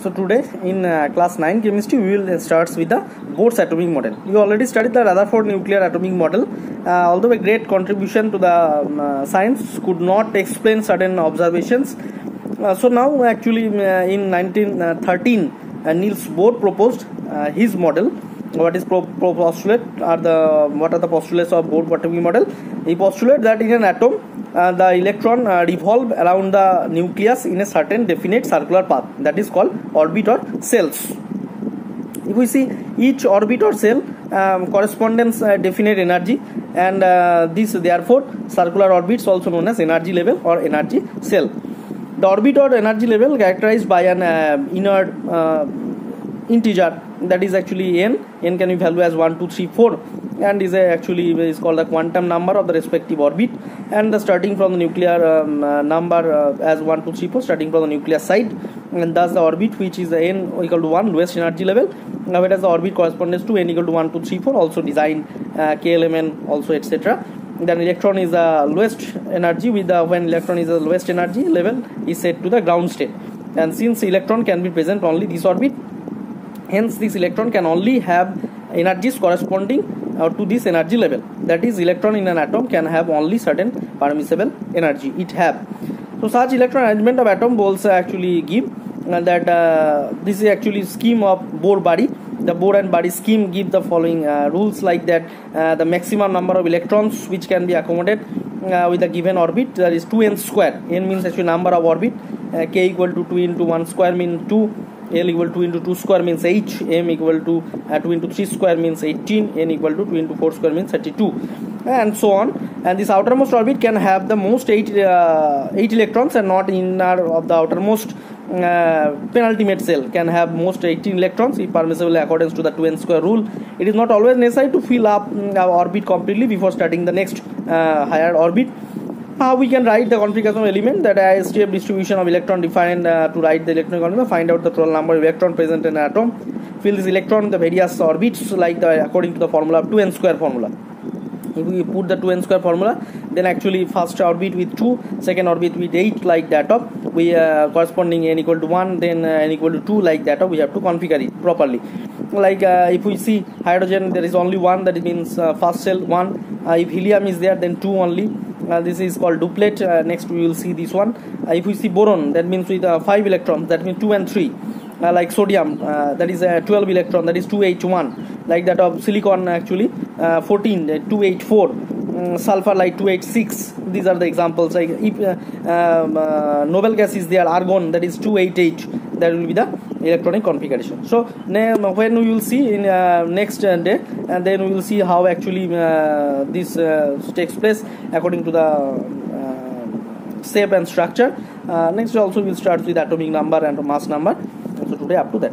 So today in class 9 chemistry we will start with the Bohr's atomic model. You already studied the Rutherford nuclear atomic model. Although a great contribution to the science, could not explain certain observations. So now actually in 1913 Niels Bohr proposed his model. What are the postulates of Bohr atomic model? He postulated that in an atom the electron revolve around the nucleus in a certain definite circular path, that is called orbit or cells. If we see each orbit or cell corresponds definite energy, and this therefore circular orbits also known as energy level or energy cell. The orbit or energy level characterized by an inner integer, that is actually n can be valued as 1 2 3 4, and is called the quantum number of the respective orbit, and the starting from the nuclear number as 1 2 3 4 starting from the nucleus side, and thus the orbit which is n equal to 1 lowest energy level, whereas the orbit corresponds to n equal to 1 2 3 4 also design KLMN also etc. Then electron is the lowest energy, with the when electron is the lowest energy level is set to the ground state, and since electron can be present only this orbit, hence this electron can only have energies corresponding to this energy level, that is electron in an atom can have only certain permissible energy it have. So such electron arrangement of atom Bohr actually give that this is actually scheme of Bohr body. The Bohr and body scheme give the following rules, like that the maximum number of electrons which can be accommodated with a given orbit, that is 2n square. N means actually number of orbit, k equal to 2 into 1 square means 2, L equal 2 into 2 square means 8, M equal to 2 into 3 square means 18, N equal to 2 into 4 square means 32, and so on. And this outermost orbit can have the most 8 electrons, and not inner of the outermost penultimate cell can have most 18 electrons if permissible according to the 2n square rule. It is not always necessary to fill up our orbit completely before starting the next higher orbit. How we can write the configuration of element, that ISTF distribution of electron defined to write the electron configuration, find out the total number of electron present in an atom, fill this electron in the various orbits like according to the formula of 2n square formula. If we put the 2n square formula, then actually first orbit with 2, second orbit with 8 like that of, we corresponding n equal to 1, then n equal to 2 like that of, we have to configure it properly. Like if we see hydrogen, there is only 1, that means first cell 1. If helium is there, then 2 only. This is called duplet. Next we will see this one. If we see boron, that means with 5 electrons, that means 2 and 3. Like sodium, that is 12 electron, that is 2H1. Like that of silicon actually 14, 2H4. Sulfur like 2H6. These are the examples. Like if noble gas is there, argon, that is 2H8. That will be the electronic configuration. So when we will see in next day, and then we will see how actually this takes place according to the shape and structure. Next also we will start with atomic number and mass number. So today up to that.